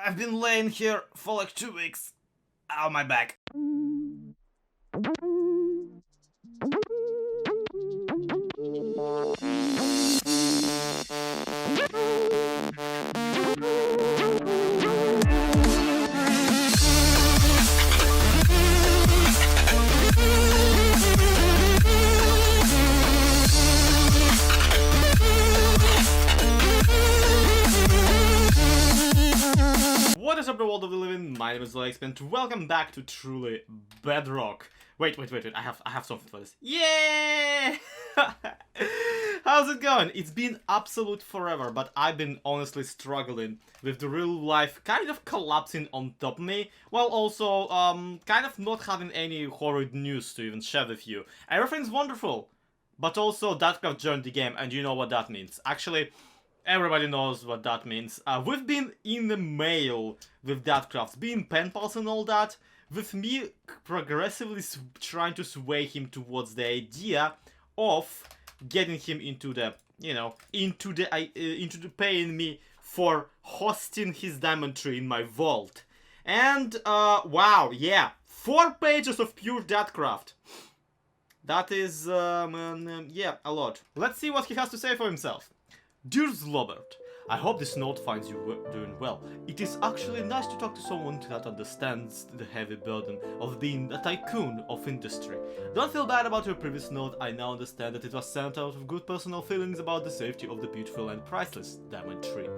I've been laying here for like 2 weeks. Ow, my back. What is up, the world of the living? My name is Alex, and welcome back to truly Bedrock. Wait, I have something for this. Yeah! How's it going? It's been absolute forever, but I've been honestly struggling with the real life kind of collapsing on top of me, while also kind of not having any horrid news to even share with you. Everything's wonderful, but also Datcraft joined the game, and you know what that means. Actually, everybody knows what that means. We've been in the mail with Datcraft, being pen pals and all that, with me progressively trying to sway him towards the idea of getting him into the, into the paying me for hosting his diamond tree in my vault. And, wow, yeah, 4 pages of pure Datcraft. That is, yeah, a lot. Let's see what he has to say for himself. Dear Zlobert, I hope this note finds you doing well. It is actually nice to talk to someone that understands the heavy burden of being a tycoon of industry. Don't feel bad about your previous note. I now understand that it was sent out of good personal feelings about the safety of the beautiful and priceless diamond tree.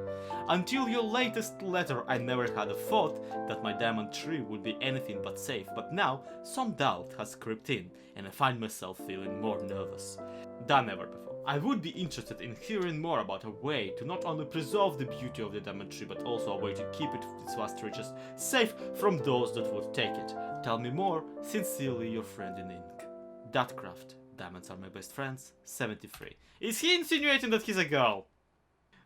Until your latest letter, I never had a thought that my diamond tree would be anything but safe, but now some doubt has crept in, and I find myself feeling more nervous than ever before. I would be interested in hearing more about a way to not only preserve the beauty of the diamond tree, but also a way to keep its vast riches safe from those that would take it. Tell me more. Sincerely, your friend in ink. Datcraft. Diamonds are my best friends. 73. Is he insinuating that he's a girl?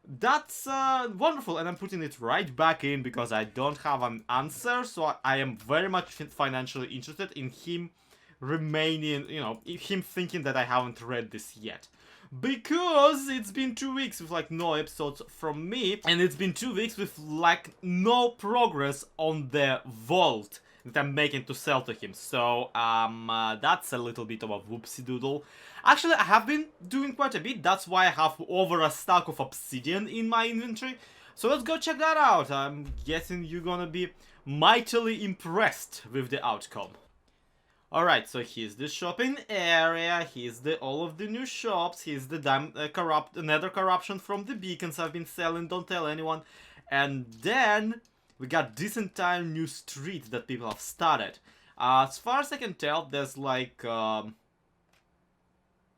That's wonderful, and I'm putting it right back in because I don't have an answer, so I am very much financially interested in him remaining, him thinking that I haven't read this yet. Because it's been 2 weeks with like no episodes from me, and it's been 2 weeks with like no progress on the vault that I'm making to sell to him. So that's a little bit of a whoopsie doodle. Actually, I have been doing quite a bit. That's why I have over a stack of obsidian in my inventory. So let's go check that out. I'm guessing you're gonna be mightily impressed with the outcome. Alright, so here's the shopping area, here's all of the new shops, here's the nether corruption from the beacons I've been selling, don't tell anyone. And then we got this entire new street that people have started. As far as I can tell, there's like,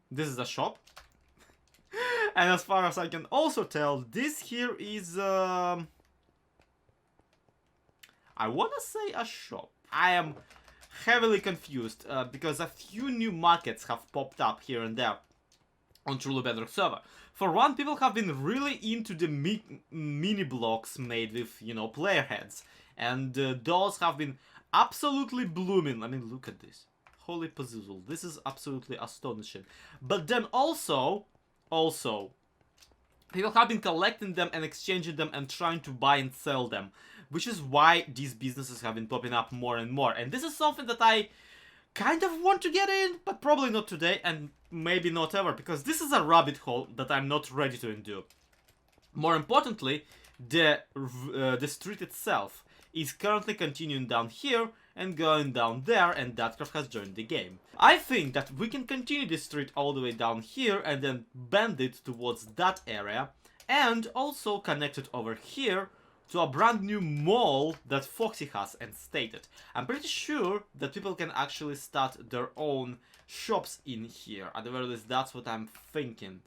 this is a shop. And as far as I can also tell, this here is, I wanna say a shop. I am heavily confused because a few new markets have popped up here and there on Truly Bedrock server. For one, people have been really into the mini blocks made with, player heads, and those have been absolutely blooming. I mean, look at this. Holy poseable. This is absolutely astonishing. But then also, people have been collecting them and exchanging them and trying to buy and sell them, which is why these businesses have been popping up more and more. And this is something that I kind of want to get in, but probably not today and maybe not ever, because this is a rabbit hole that I'm not ready to endure. More importantly, the street itself is currently continuing down here and going down there, and Datcraft has joined the game. I think that we can continue this street all the way down here and then bend it towards that area, and also connect it over here to a brand new mall that Foxy has instated. I'm pretty sure that people can actually start their own shops in here. At the very least, that's what I'm thinking.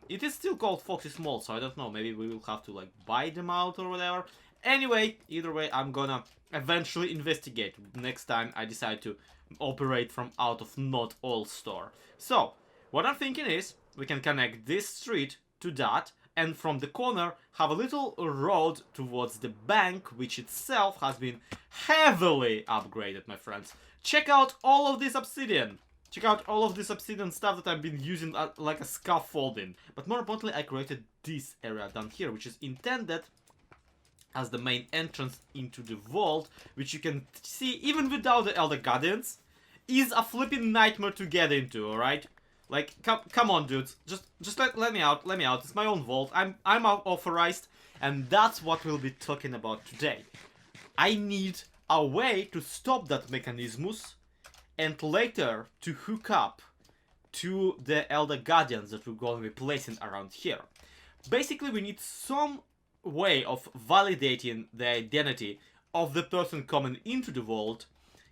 It is still called Foxy's Mall, so I don't know, maybe we will have to like buy them out or whatever. Anyway, either way, I'm gonna eventually investigate next time I decide to operate from out of not all store. So, what I'm thinking is, we can connect this street to that, and from the corner have a little road towards the bank, which itself has been heavily upgraded, my friends. Check out all of this obsidian. Check out all of this obsidian stuff that I've been using like a scaffolding. But more importantly, I created this area down here, which is intended as the main entrance into the vault, which you can see even without the Elder Guardians, is a flipping nightmare to get into, alright? Like, come on, dudes. Just let me out. Let me out. It's my own vault. I'm authorized, and that's what we'll be talking about today. I need a way to stop that mechanismus, and later to hook up to the Elder Guardians that we're going to be placing around here. Basically, we need some way of validating the identity of the person coming into the vault,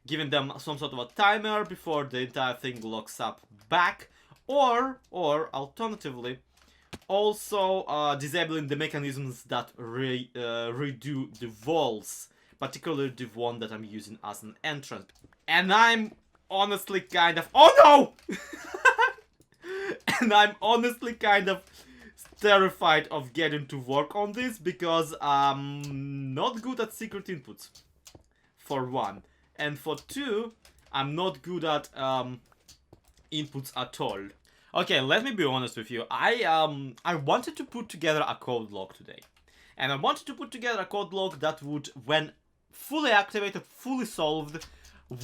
giving them some sort of a timer before the entire thing locks up back, or alternatively, also disabling the mechanisms that redo the walls, particularly the one that I'm using as an entrance. And I'm honestly kind of... Oh no! And I'm honestly kind of terrified of getting to work on this because I'm not good at secret inputs, for one. And for two, I'm not good at inputs at all. Okay, let me be honest with you. I wanted to put together a code log today. And I wanted to put together a code log that would, when fully activated, fully solved,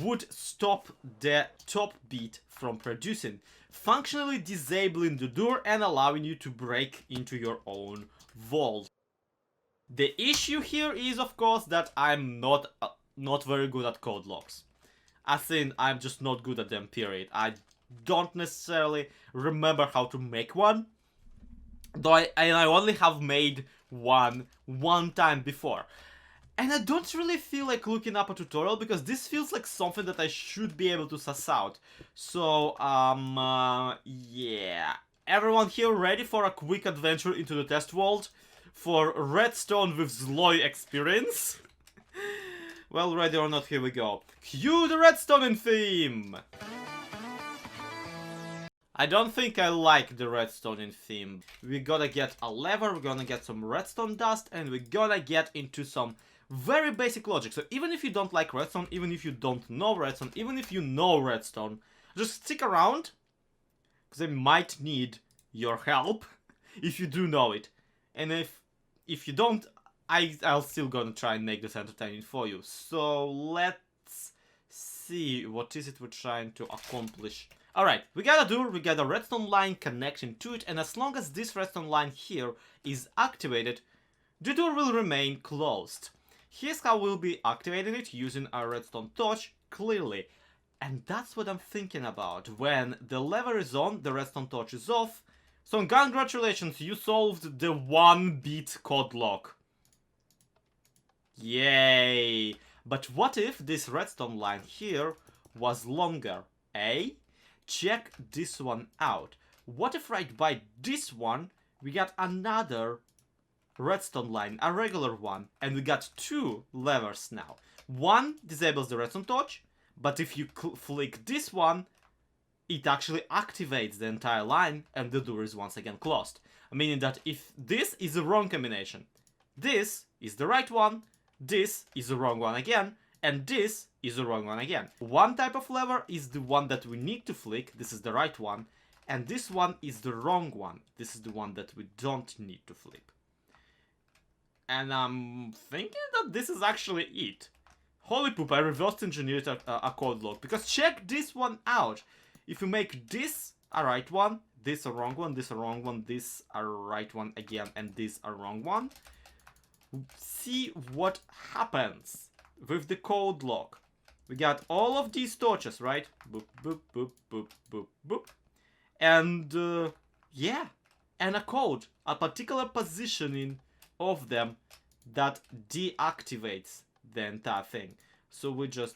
would stop the top bit from producing, functionally disabling the door and allowing you to break into your own vault. The issue here is, of course, that I'm not very good at code logs. As in, I'm just not good at them, period. I don't necessarily remember how to make one, though I only have made one time before. And I don't really feel like looking up a tutorial because this feels like something that I should be able to suss out. So, yeah. Everyone here ready for a quick adventure into the test world? For redstone with Zloy experience? Well, ready or not, here we go. Cue the redstone theme! I don't think I like the redstone theme. We gotta get a lever, we're gonna get some redstone dust, and we're gonna get into some very basic logic. So even if you don't like redstone, even if you don't know redstone, even if you know redstone, just stick around, because I might need your help if you do know it. And if you don't, I'll still gonna try and make this entertaining for you. So let's see, what is it we're trying to accomplish? Alright, we got a door, we got a redstone line connecting to it, and as long as this redstone line here is activated, the door will remain closed. Here's how we'll be activating it, using our redstone torch, clearly. And that's what I'm thinking about. When the lever is on, the redstone torch is off. So congratulations, you solved the 1-bit code lock. Yay! But what if this redstone line here was longer, eh? Check this one out. What if right by this one, we got another redstone line, a regular one, and we got two levers now. One disables the redstone torch, but if you flick this one, it actually activates the entire line and the door is once again closed. Meaning that if this is the wrong combination, this is the right one, this is the wrong one again, and this is the wrong one again. One type of lever is the one that we need to flick, this is the right one, and this one is the wrong one, this is the one that we don't need to flip. And I'm thinking that this is actually it. Holy poop, I reverse engineered a code log. Because check this one out. If you make this a right one, this a wrong one, this a wrong one, this a right one again, and this a wrong one, see what happens with the code log. We got all of these torches, right? Boop, boop, boop, boop, boop, boop. And, yeah. And a code. A particular positioning of them that deactivates the entire thing. So we just...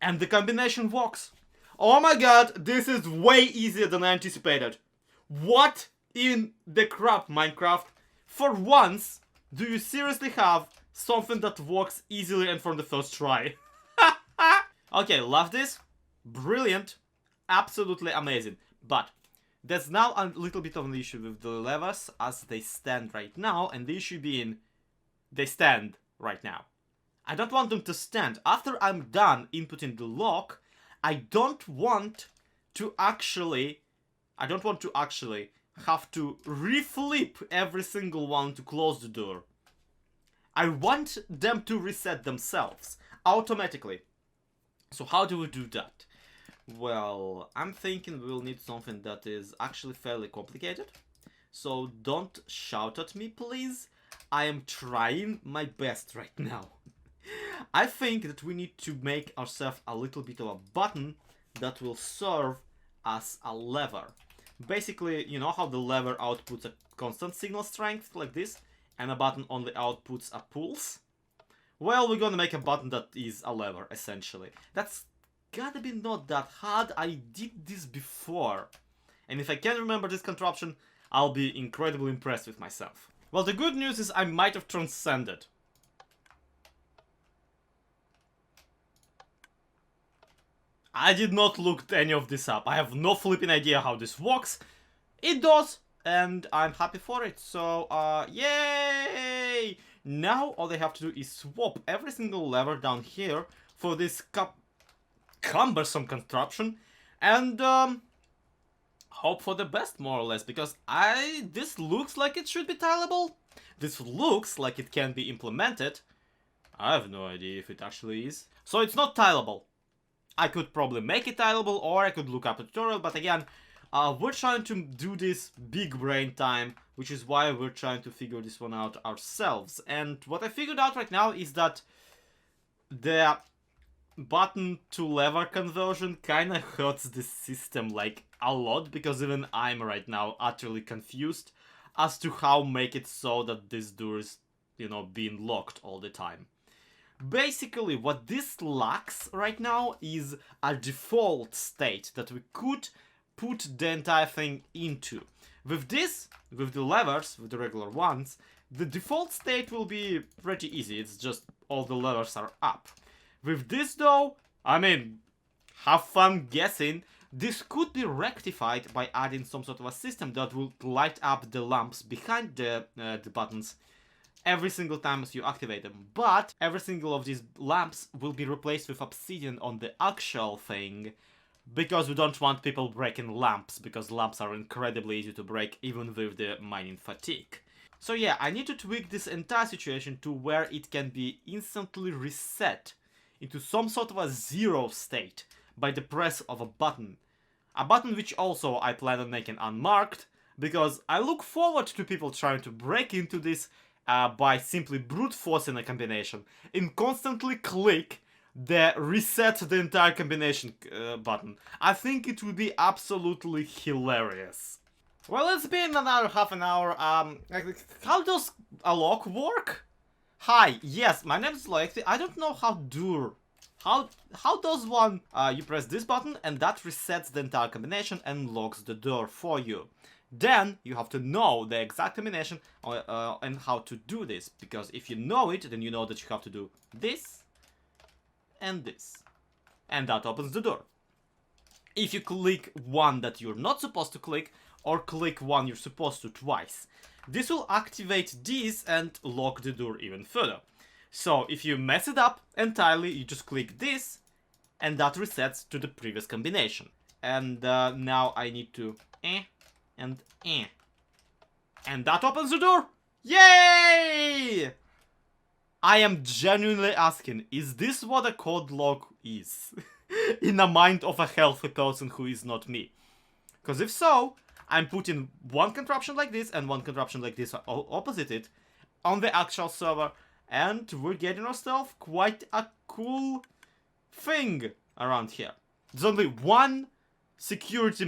And the combination works. Oh my god, this is way easier than I anticipated. What in the crap, Minecraft? For once, do you seriously have something that works easily and from the first try? Okay, love this. Brilliant. Absolutely amazing. But there's now a little bit of an issue with the levers as they stand right now, and the issue being they stand right now. I don't want them to stand. After I'm done inputting the lock, I don't want to actually have to reflip every single one to close the door. I want them to reset themselves automatically. So how do we do that? Well, I'm thinking we'll need something that is actually fairly complicated. So don't shout at me, please. I am trying my best right now. I think that we need to make ourselves a little bit of a button that will serve as a lever. Basically, you know how the lever outputs a constant signal strength like this, and a button only outputs a pulse? Well, we're gonna make a button that is a lever, essentially. That's gotta be not that hard. I did this before. And if I can remember this contraption, I'll be incredibly impressed with myself. Well, the good news is I might have transcended. I did not look any of this up. I have no flipping idea how this works. It does, and I'm happy for it. So, yay! Now all they have to do is swap every single lever down here for this cumbersome contraption, and hope for the best, more or less, because this looks like it should be tileable. This looks like it can be implemented. I have no idea if it actually is. So it's not tileable. I could probably make it tileable, or I could look up a tutorial, but again, we're trying to do this big brain time, which is why we're trying to figure this one out ourselves. And what I figured out right now is that the button to lever conversion kinda hurts the system like a lot, because even I'm right now utterly confused as to how make it so that this door is, you know, being locked all the time. Basically, what this lacks right now is a default state that we could put the entire thing into. With this, with the levers, with the regular ones, the default state will be pretty easy. It's just all the levers are up. With this though, I mean, have fun guessing. This could be rectified by adding some sort of a system that will light up the lamps behind the buttons every single time as you activate them. But every single of these lamps will be replaced with obsidian on the actual thing, because we don't want people breaking lamps, because lamps are incredibly easy to break even with the mining fatigue. So yeah, I need to tweak this entire situation to where it can be instantly reset into some sort of a zero state by the press of a button. A button which also I plan on making unmarked, because I look forward to people trying to break into this by simply brute forcing a combination and constantly click the reset the entire combination button. I think it would be absolutely hilarious. Well, it's been another half an hour. How does a lock work? Hi, yes, my name is Lexi. I don't know how do. How does one? You press this button and that resets the entire combination and locks the door for you. Then you have to know the exact combination and how to do this, because if you know it, then you know that you have to do this and this, and that opens the door. If you click one that you're not supposed to click, or click one you're supposed to twice, this will activate this and lock the door even further. So if you mess it up entirely, you just click this and that resets to the previous combination. And now I need to and that opens the door. Yay! I am genuinely asking, is this what a code lock is? In the mind of a healthy person who is not me. Because if so, I'm putting one contraption like this and one contraption like this opposite it on the actual server, and we're getting ourselves quite a cool thing around here. There's only one security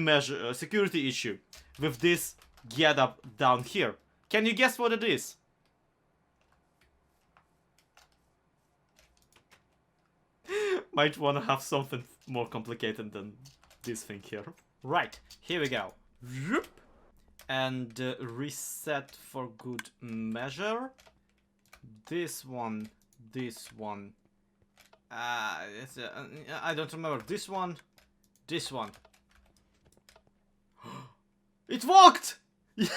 issue with this getup down here. Can you guess what it is? Might want to have something more complicated than this thing here. Right, here we go. And reset for good measure. This one. I don't remember. This one. It worked! Yay!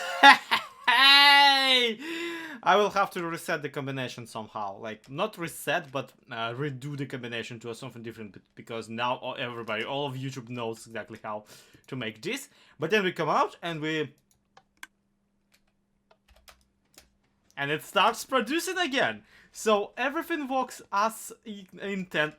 I will have to reset the combination somehow. Like, not reset, but redo the combination to something different, because now all of YouTube knows exactly how to make this. But then we come out and we and it starts producing again. So everything works as intended.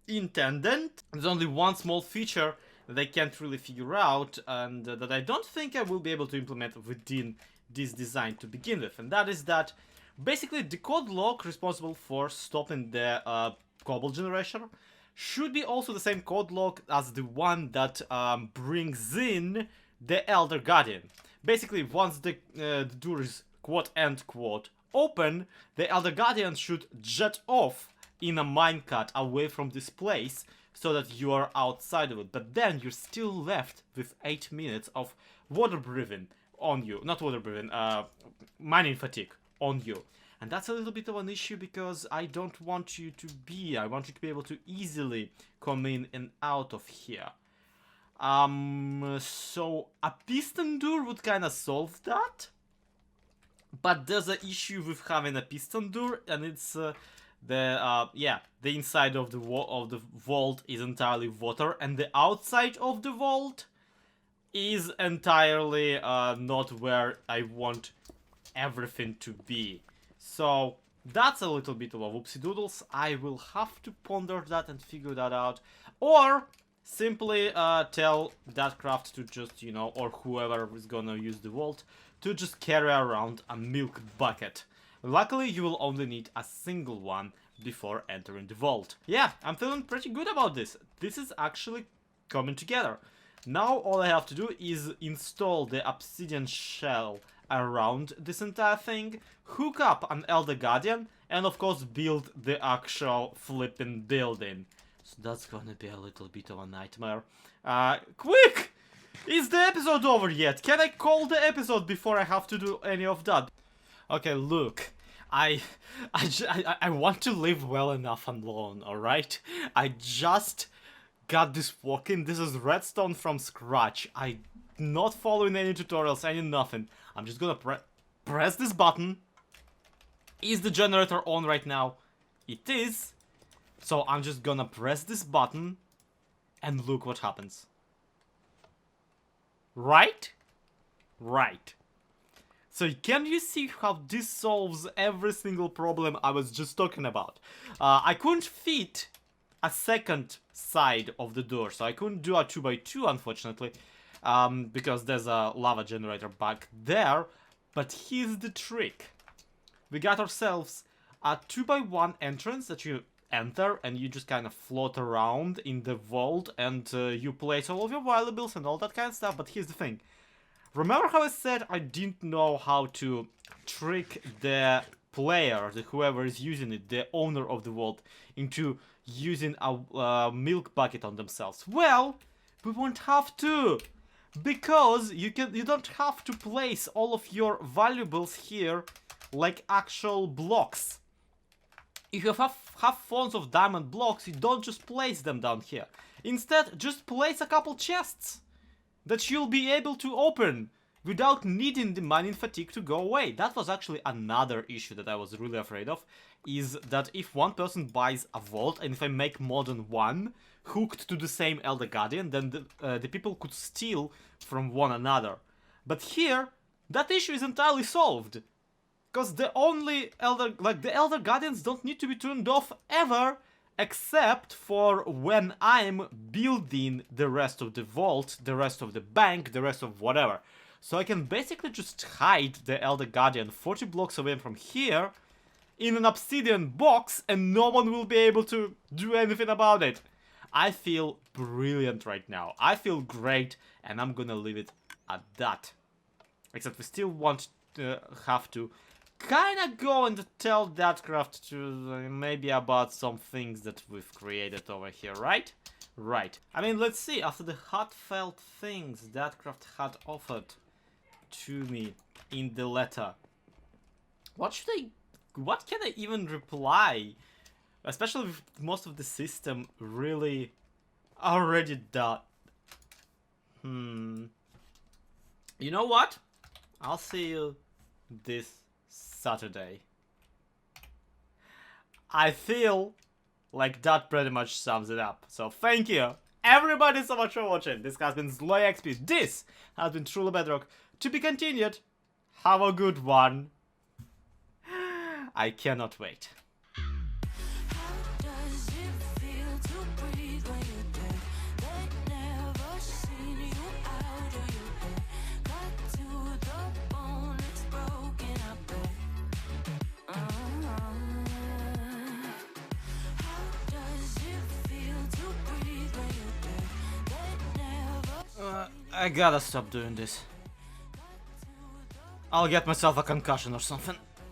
There's only one small feature that I can't really figure out, and that I don't think I will be able to implement within this design to begin with, and that is that basically the code lock responsible for stopping the cobble generation should be also the same code lock as the one that brings in the Elder Guardian. Basically, once the door is quote-unquote open, the Elder Guardian should jet off in a minecart away from this place so that you are outside of it. But then you're still left with 8 minutes of water breathing on you. Not water breathing, mining fatigue on you. And that's a little bit of an issue because I don't want you to be. I want you to be able to easily come in and out of here. So a piston door would kind of solve that. But there's an issue with having a piston door, and it's the inside of the vault is entirely water, and the outside of the vault is entirely not where I want everything to be. So that's a little bit of a whoopsie doodles. I will have to ponder that and figure that out, or simply tell that craft to just, you know, or whoever is gonna use the vault, to just carry around a milk bucket. Luckily, you will only need a single one before entering the vault. Yeah, I'm feeling pretty good about this. This is actually coming together. Now all I have to do is install the obsidian shell around this entire thing, hook up an Elder Guardian, and of course build the actual flipping building. So that's gonna be a little bit of a nightmare. Quick! Is the episode over yet? Can I call the episode before I have to do any of that? Okay, look. I want to live well enough alone, alright? I just got this working. This is redstone from scratch. I'm not following any tutorials, any nothing. I'm just gonna press this button. Is the generator on right now? It is. So I'm just gonna press this button and look what happens. Right? Right. So can you see how this solves every single problem I was just talking about? I couldn't fit a second side of the door, so I couldn't do a 2x2 unfortunately, because there's a lava generator back there. But here's the trick. We got ourselves a 2x1 entrance that you enter and you just kind of float around in the vault, and you place all of your valuables and all that kind of stuff. But here's the thing. Remember how I said I didn't know how to trick the player, whoever is using it, the owner of the vault, into using a milk bucket on themselves? Well, we won't have to, because you don't have to place all of your valuables here like actual blocks. If you have phones of diamond blocks, you don't just place them down here. Instead, just place a couple chests that you'll be able to open without needing the mining fatigue to go away. That was actually another issue that I was really afraid of, is that if one person buys a vault, and if I make more than one hooked to the same Elder Guardian, then the people could steal from one another. But here, that issue is entirely solved. Because the Elder Guardians don't need to be turned off ever, except for when I'm building the rest of the vault, the rest of the bank, the rest of whatever. So I can basically just hide the Elder Guardian 40 blocks away from here in an obsidian box, and no one will be able to do anything about it. I feel brilliant right now. I feel great, and I'm gonna leave it at that. Except we still want to have to kinda go and tell that craft to maybe about some things that we've created over here, right? Right. I mean, let's see. After the heartfelt things that craft had offered to me in the letter, what can I even reply? Especially with most of the system really already done. You know what? I'll see you this Saturday. I feel like that pretty much sums it up. So thank you everybody so much for watching. This has been ZloyXP. This has been Truly Bedrock. To be continued. Have a good one. I cannot wait. I gotta stop doing this. I'll get myself a concussion or something.